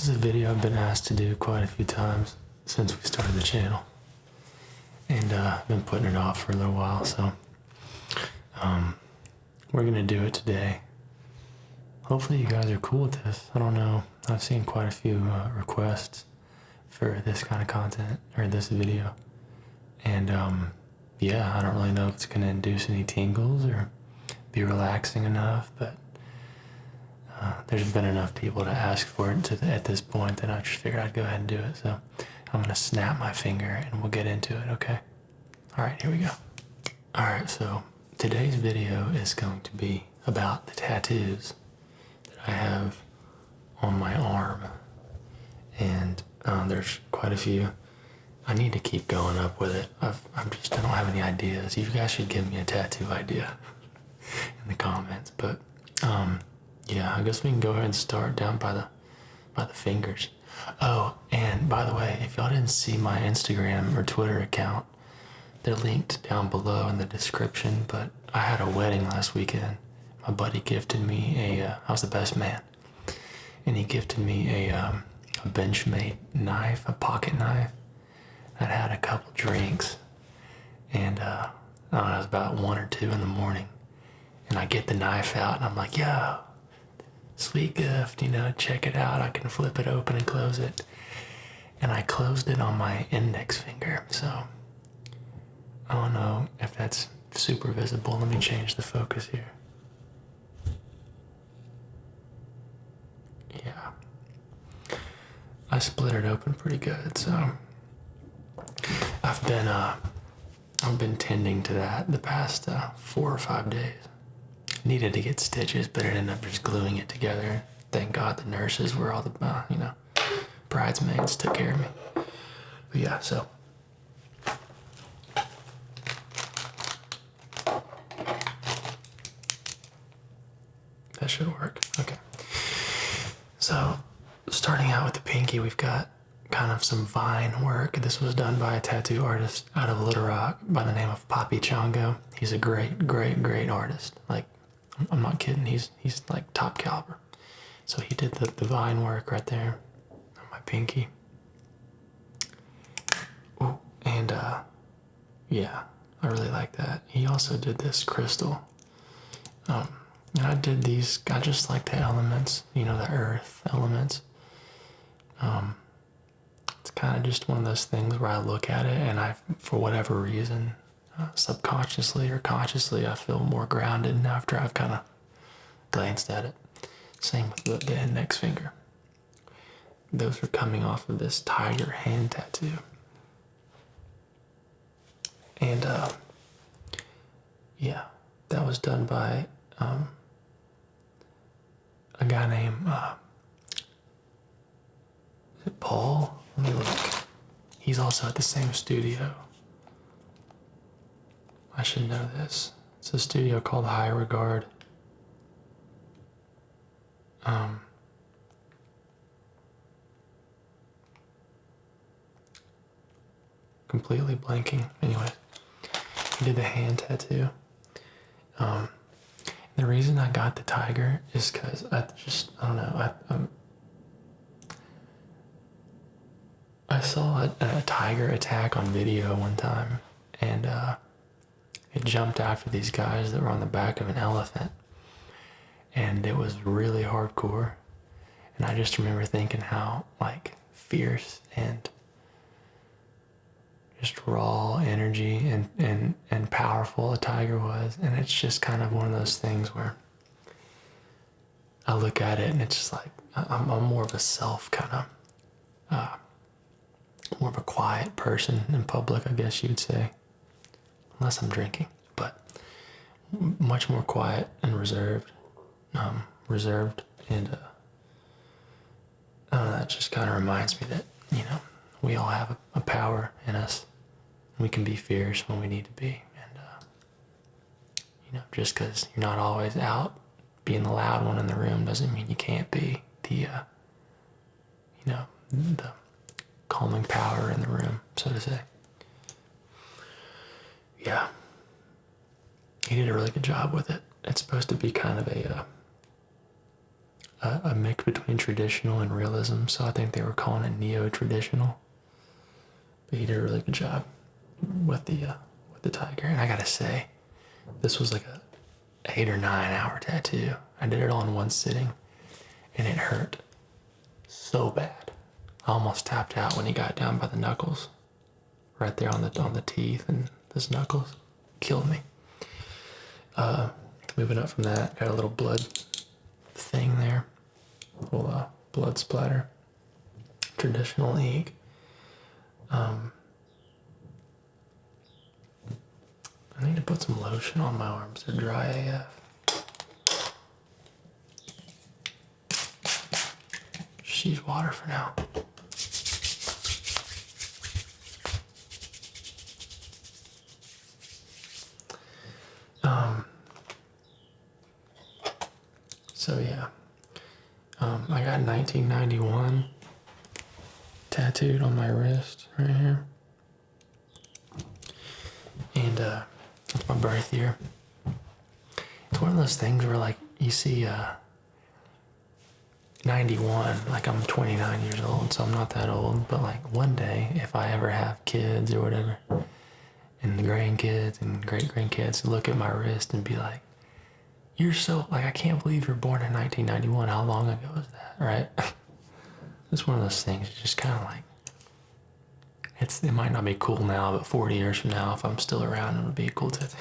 is a video I've been asked to do quite a few times since we started the channel. And I've been putting it off for a little while, so we're going to do it today. Hopefully you guys are cool with this. I don't know. I've seen quite a few requests for this kind of content, or this video. And yeah, I don't really know if it's going to induce any tingles or be relaxing enough, but there's been enough people to ask for it at this point that I just figured I'd go ahead and do it. So I'm going to snap my finger and we'll get into it, okay? Alright, here we go. Alright, so today's video is going to be about the tattoos that I have on my arm. And there's quite a few. I need to keep going up with it. I don't have any ideas. You guys should give me a tattoo idea in the comments. But yeah, I guess we can go ahead and start down by the fingers. Oh, and by the way, if y'all didn't see my Instagram or Twitter account, they're linked down below in the description. But I had a wedding last weekend. My buddy gifted me I was the best man, and he gifted me a Benchmade knife, a pocket knife that had a couple drinks. And I don't know, it was about 1 or 2 in the morning, and I get the knife out and I'm like, yo, sweet gift, check it out. I can flip it open and close it. And I closed it on my index finger, so I don't know if that's super visible. Let me change the focus here. Yeah, I split it open pretty good. So I've been tending to that the past 4 or 5 days. Needed to get stitches, but it ended up just gluing it together. Thank God the nurses were all the bridesmaids took care of me. But yeah, so that should work. Okay. So starting out with the pinky, we've got kind of some vine work. This was done by a tattoo artist out of Little Rock by the name of Papi Chongo. He's a great, great, great artist. Like, I'm not kidding. He's like top caliber. So he did the vine work right there on my pinky. Ooh, and yeah, I really like that. He also did this crystal. And I did these. I just like the elements, the earth elements. It's kind of just one of those things where I look at it and for whatever reason, subconsciously or consciously, I feel more grounded after I've kind of glanced at it. Same with the index finger. Those are coming off of this tiger hand tattoo. And yeah, that was done by a guy named is it Paul? Let me look. He's also at the same studio. I should know this. It's a studio called High Regard. Completely blanking. Anyway, he did the hand tattoo. The reason I got the tiger is because I don't know. I saw a tiger attack on video one time, and it jumped after these guys that were on the back of an elephant, and it was really hardcore. And I just remember thinking how fierce and just raw energy and powerful a tiger was. And it's just kind of one of those things where I look at it and it's just like I'm more of a more of a quiet person in public, I guess you'd say, unless I'm drinking, but much more quiet and reserved, and I don't know, that just kind of reminds me that, we all have a power in us. We can be fierce when we need to be, and just because you're not always out being the loud one in the room doesn't mean you can't be the calming power in the room, so to say. Yeah, he did a really good job with it. It's supposed to be kind of a a mix between traditional and realism, so I think they were calling it neo-traditional. But he did a really good job with the tiger, and I gotta say, this was like a 8 or 9 hour tattoo. I did it all in one sitting, and it hurt so bad. I almost tapped out when he got down by the knuckles, right there on the teeth, and his knuckles killed me. Moving up from that, got a little blood thing there, little blood splatter, traditional ink. I need to put some lotion on my arms. They're dry AF. Just use water for now. So yeah, I got 1991 tattooed on my wrist right here, and it's my birth year. It's one of those things where, like, you see 91, like, I'm 29 years old, so I'm not that old, but like one day, if I ever have kids or whatever, and the grandkids and great-grandkids look at my wrist and be like, you're so, like, I can't believe you're born in 1991. How long ago was that, right? It's one of those things, it's just kind of like, it might not be cool now, but 40 years from now, if I'm still around, it'll be a cool tattoo.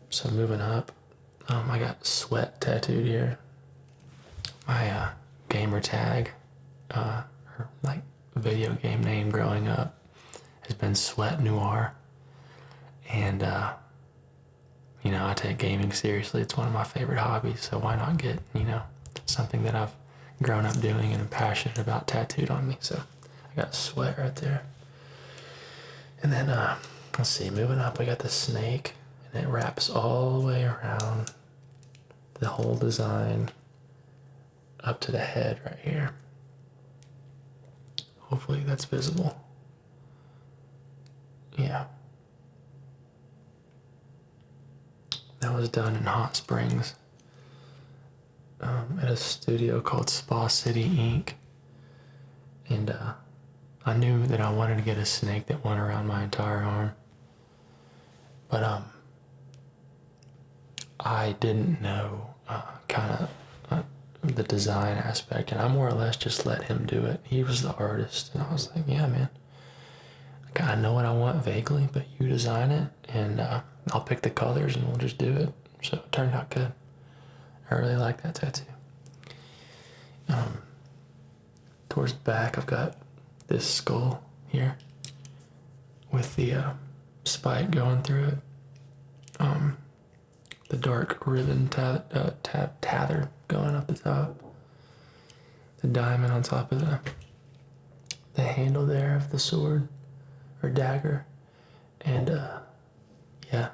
So moving up, I got sweat tattooed here. My gamer tag, or like video game name growing up, has been Sweat Noir. And, I take gaming seriously. It's one of my favorite hobbies, so why not get, something that I've grown up doing and am passionate about tattooed on me. So I got sweat right there. And then, let's see, moving up, I got the snake, and it wraps all the way around the whole design up to the head right here. Hopefully that's visible. Yeah. That was done in Hot Springs at a studio called Spa City Inc. And I knew that I wanted to get a snake that went around my entire arm. But I didn't know the design aspect, and I more or less just let him do it. He was the artist, and I was like, yeah, man. I know what I want vaguely, but you design it, and I'll pick the colors and we'll just do it. So it turned out good. I really like that tattoo. Towards the back, I've got this skull here with the spike going through it. The dark ribbon tather going up the top. The diamond on top of the handle there of the sword or dagger. And yeah, I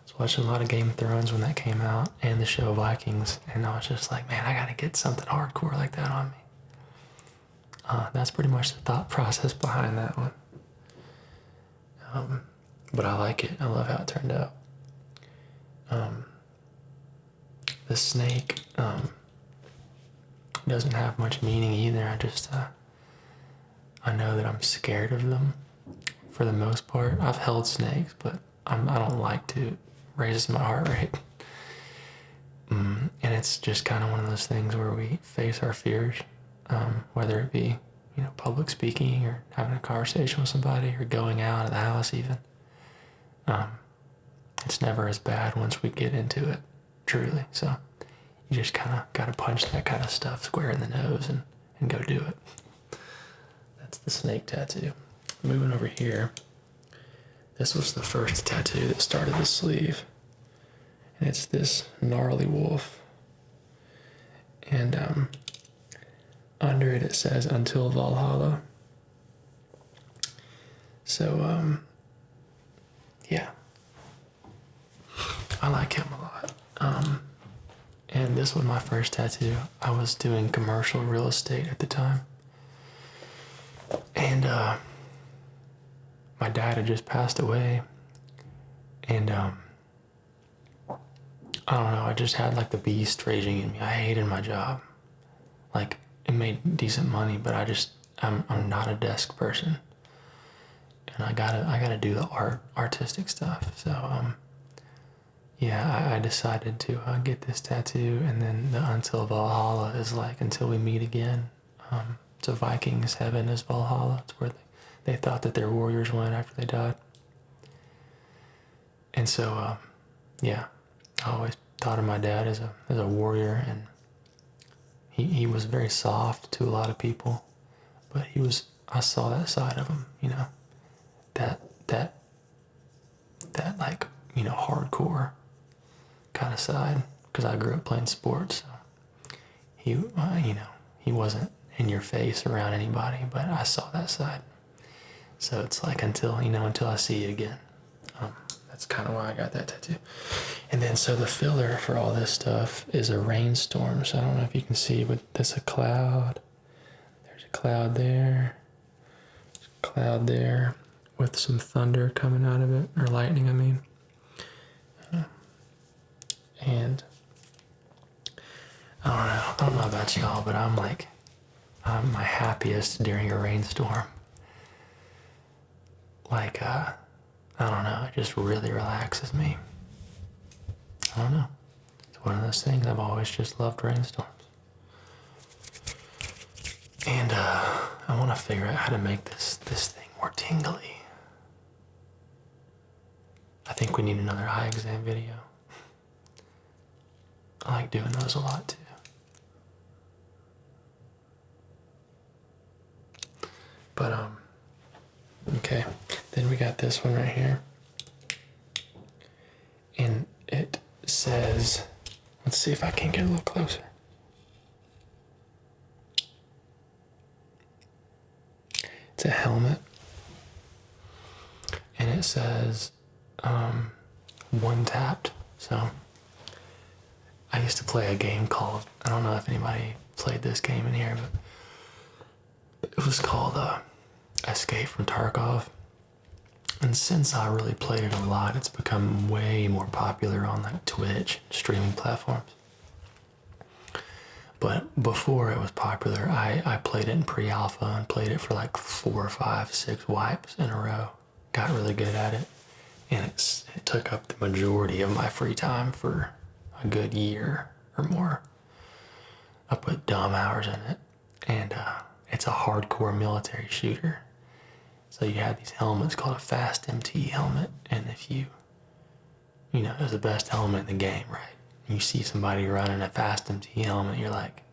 was watching a lot of Game of Thrones when that came out, and the show Vikings, and I was just like, man, I gotta get something hardcore like that on me. That's pretty much the thought process behind that one. But I like it. I love how it turned out. The snake doesn't have much meaning either. I just I know that I'm scared of them for the most part. I've held snakes, but I don't like to. It raises my heart rate. And it's just kind of one of those things where we face our fears, whether it be, public speaking or having a conversation with somebody or going out of the house even. It's never as bad once we get into it, truly. So you just kind of got to punch that kind of stuff square in the nose and go do it. That's the snake tattoo. Moving over here, this was the first tattoo that started the sleeve. And it's this gnarly wolf. And under it says, "Until Valhalla." So, yeah. I like him a lot. And this was my first tattoo. I was doing commercial real estate at the time. And my dad had just passed away. And I don't know, I just had like the beast raging in me. I hated my job. Like, it made decent money, but I'm not a desk person. And I gotta do the artistic stuff. So, yeah, I decided to get this tattoo, and then the Until Valhalla is like until we meet again. So Vikings heaven is Valhalla. It's where they thought that their warriors went after they died. And so, yeah, I always thought of my dad as a warrior, and he was very soft to a lot of people, but I saw that side of him, that like, hardcore kind of side, because I grew up playing sports. So he wasn't in your face around anybody, but I saw that side. So it's like until I see you again. That's kind of why I got that tattoo. And then so the filler for all this stuff is a rainstorm. So I don't know if you can see, but there's a cloud. There's a cloud there. There's a cloud there with some thunder coming out of it, or lightning, I mean. And I don't know about y'all, but I'm my happiest during a rainstorm. Like, I don't know, it just really relaxes me. I don't know. It's one of those things. I've always just loved rainstorms. And I want to figure out how to make this thing more tingly. I think we need another eye exam video. I like doing those a lot too. But okay. Then we got this one right here. And it says, let's see if I can get a little closer. It's a helmet. And it says, one tapped. So I used to play a game called, I don't know if anybody played this game in here, but it was called Escape from Tarkov. And since I really played it a lot, it's become way more popular on like Twitch, streaming platforms. But before it was popular, I played it in pre-alpha and played it for like 4 or 5, 6 wipes in a row. Got really good at it. And it took up the majority of my free time for a good year or more. I put dumb hours in it. And it's a hardcore military shooter. So you have these helmets called a fast MT helmet, and if it's the best helmet in the game, right? You see somebody running a fast MT helmet, you're like,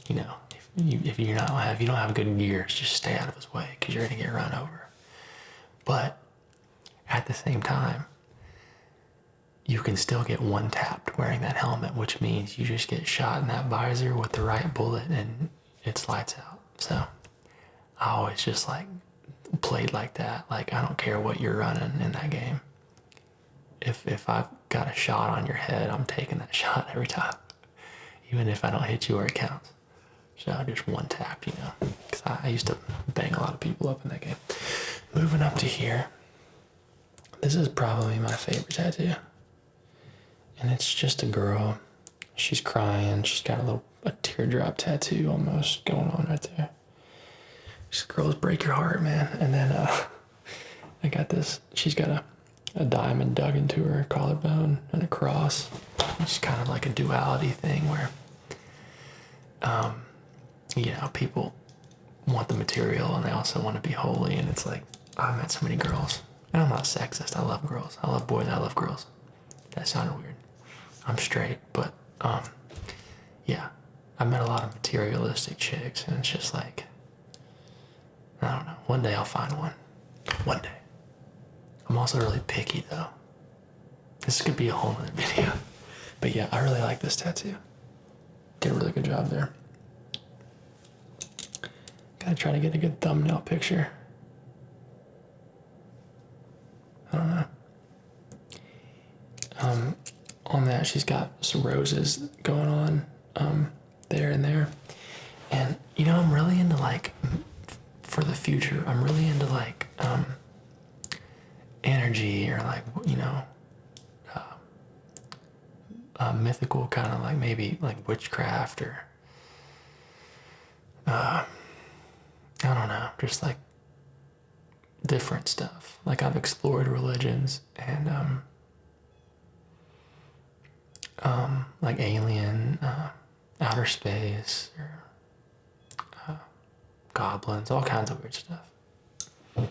if you don't have good gears, just stay out of his way because you're gonna get run over. But at the same time, you can still get one tapped wearing that helmet, which means you just get shot in that visor with the right bullet and it's lights out. So I always just played like that. Like, I don't care what you're running in that game. If I've got a shot on your head, I'm taking that shot every time, even if I don't hit you where it counts. So just one tap, because I used to bang a lot of people up in that game. Moving up to here, this is probably my favorite tattoo, and it's just a girl. She's crying. She's got a teardrop tattoo almost going on right there. These girls break your heart, man. And then I got this. She's got a diamond dug into her collarbone and a cross. It's kind of like a duality thing where, people want the material and they also want to be holy. And it's like, I've met so many girls. And I'm not sexist. I love girls. I love boys. I love girls. That sounded weird. I'm straight, but yeah. I've met a lot of materialistic chicks, and it's just like, I don't know. One day I'll find one. One day. I'm also really picky, though. This could be a whole nother video. But yeah, I really like this tattoo. Did a really good job there. Gotta try to get a good thumbnail picture. I don't know. On that, she's got some roses going on there and there. And, I'm really into for the future, I'm really into energy or mythical, kind of like maybe like witchcraft or I don't know, just like different stuff. Like I've explored religions and like alien, outer space, or goblins, all kinds of weird stuff. And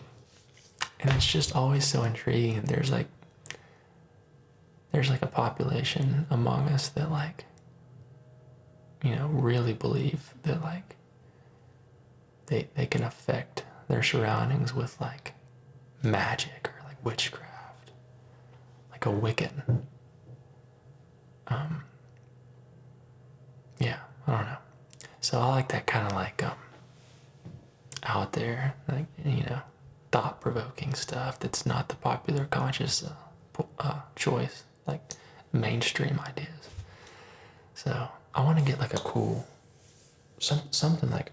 it's just always so intriguing. There's like a population among us that like, you know, really believe that like they can affect their surroundings with like magic or like witchcraft, like a Wiccan. Yeah, I don't know. So I like that kind of like out there, like, you know, thought-provoking stuff that's not the popular conscious choice, like mainstream ideas. So I want to get like a cool something like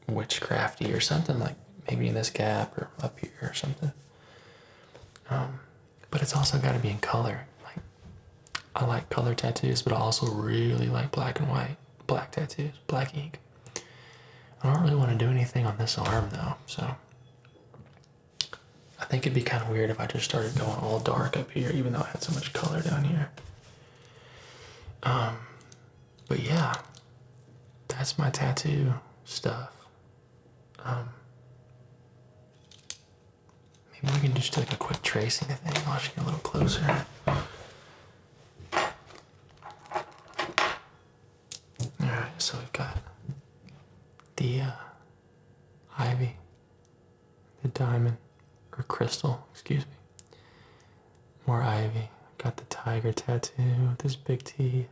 witchcrafty or something, like maybe in this gap or up here or something. But it's also got to be in color. Like I like color tattoos, but I also really like black and white, black tattoos, black ink. I don't really want to do anything on this arm though, so I think it'd be kind of weird if I just started going all dark up here, even though I had so much color down here. But yeah, that's my tattoo stuff. Maybe we can just do like a quick tracing thing. I'll just get a little closer. Alright, so we've got the ivy, the diamond, or crystal, excuse me. More ivy. Got the tiger tattoo with his big teeth.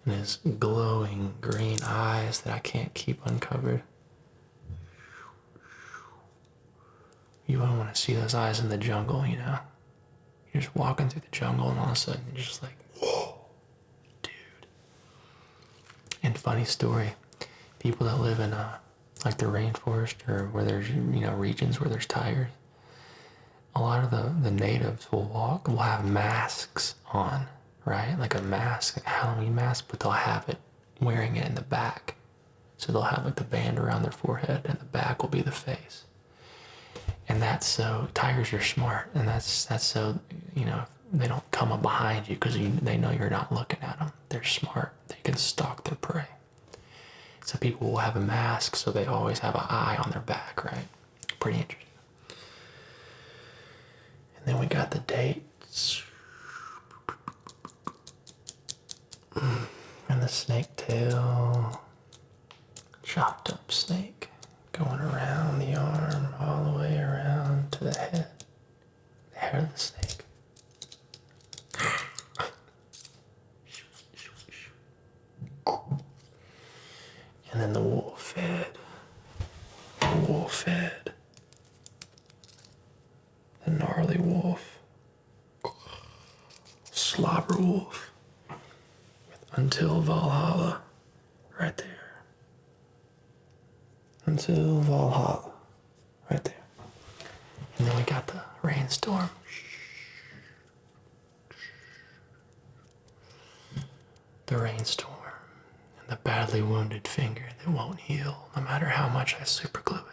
And his glowing green eyes that I can't keep uncovered. You don't want to see those eyes in the jungle, you know? You're just walking through the jungle and all of a sudden you're just like, whoa, dude. And funny story, people that live in like the rainforest or where there's, you know, regions where there's tigers, a lot of the natives will have masks on, right? Like a mask, like a Halloween mask, but they'll have it wearing it in the back. So they'll have like the band around their forehead and the back will be the face. And that's so, tigers are smart, and that's so, you know, they don't come up behind you because they know you're not looking at them. They're smart. They can stalk their prey. So people will have a mask, so they always have an eye on their back, right? Pretty interesting. And then we got the dates. And the snake tail. Chopped up snake. Going around the arm, all the way around to the head. The hair of the snake. And then the wolf head. The wolf head. The gnarly wolf. Slobber wolf. With Until Valhalla. Right there. Until Valhalla. Right there. And then we got the rainstorm. The rainstorm. And the badly wounded finger that won't heal no matter how much I super glue it.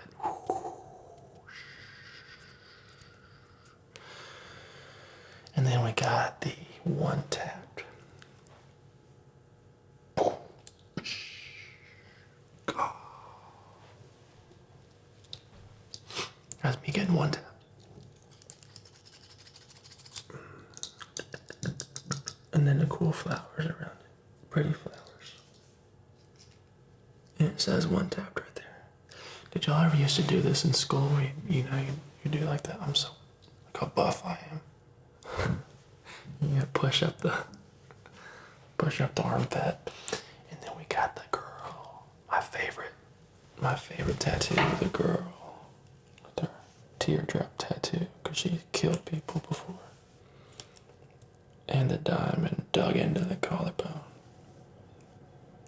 And then we got the one tap. That's me getting one tap. And then the cool flowers around it. Pretty flowers. And it says one tap right there. Did y'all ever used to do this in school where you do like that? I'm so, like how buff I am. You gotta push up the armpit. And then we got the girl. My favorite tattoo, the girl. With her teardrop tattoo, because she killed people before. And the diamond dug into the collarbone.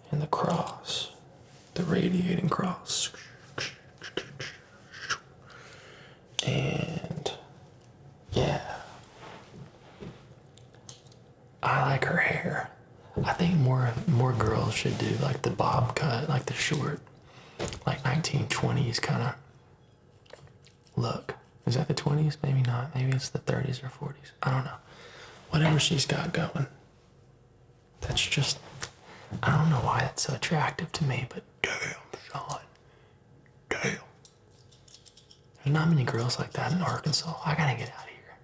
And the cross. The radiating cross. And I like her hair. I think more girls should do like the bob cut, like the short, like 1920s kind of look. Is that the 20s? Maybe not. Maybe it's the 30s or 40s. I don't know. Whatever she's got going. That's just, I don't know why that's so attractive to me, but damn, Sean. Damn. There's not many girls like that in Arkansas. I gotta get out of here.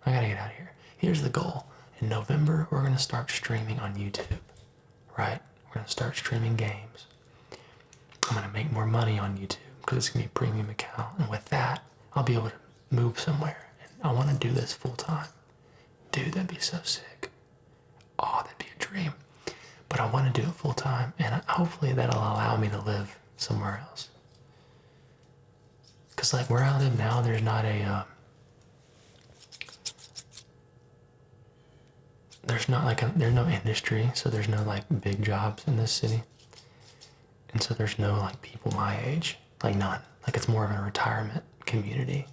I gotta get out of here. Here's the goal. In November, we're gonna start streaming on YouTube, right? We're gonna start streaming games. I'm gonna make more money on YouTube because it's gonna be a premium account. And with that, I'll be able to move somewhere. And I wanna do this full time. Dude, that'd be so sick. Oh, that'd be a dream. But I wanna do it full time, and hopefully that'll allow me to live somewhere else. Cause like where I live now, there's not a, there's no industry, so there's no like big jobs in this city. And so there's no like people my age, like none. Like it's more of a retirement community.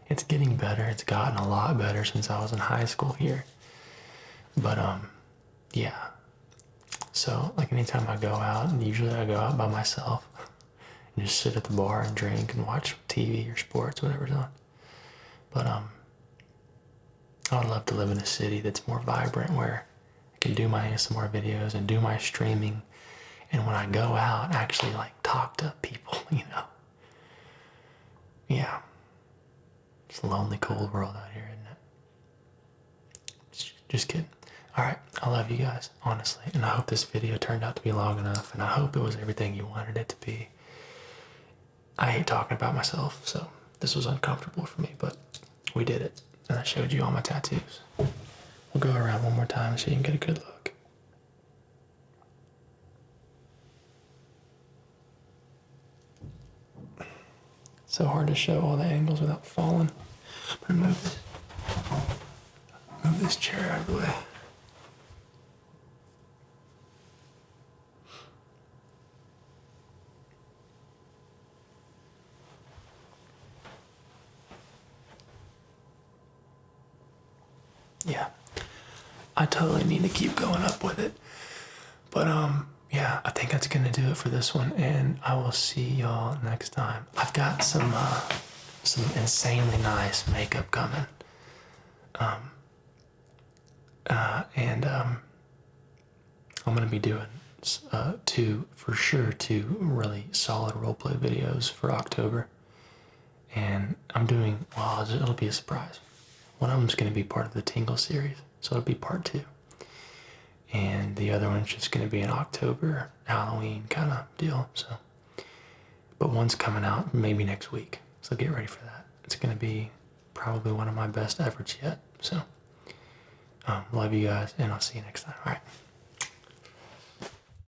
It's getting better. It's gotten a lot better since I was in high school here. But yeah. So like anytime I go out, and usually I go out by myself and just sit at the bar and drink and watch TV or sports, whatever's on. But I would love to live in a city that's more vibrant where I can do my ASMR videos and do my streaming. And when I go out, actually like talk to people, you know. Yeah. It's a lonely, cold world out here, isn't it? Just kidding. Alright, I love you guys, honestly. And I hope this video turned out to be long enough. And I hope it was everything you wanted it to be. I hate talking about myself, so this was uncomfortable for me, but we did it. And I showed you all my tattoos. We'll go around one more time so you can get a good look. It's so hard to show all the angles without falling. I'm gonna move this chair out of the way. Yeah, I totally need to keep going up with it. But yeah, I think that's gonna do it for this one, and I will see y'all next time. I've got some insanely nice makeup coming. I'm gonna be doing two really solid roleplay videos for October. And I'm doing, well, it'll be a surprise. One of them's gonna be part of the Tingles series, so it'll be part 2. And the other one's just gonna be an October Halloween kind of deal, so. But one's coming out maybe next week, so get ready for that. It's gonna be probably one of my best efforts yet, so. Love you guys, and I'll see you next time. All right.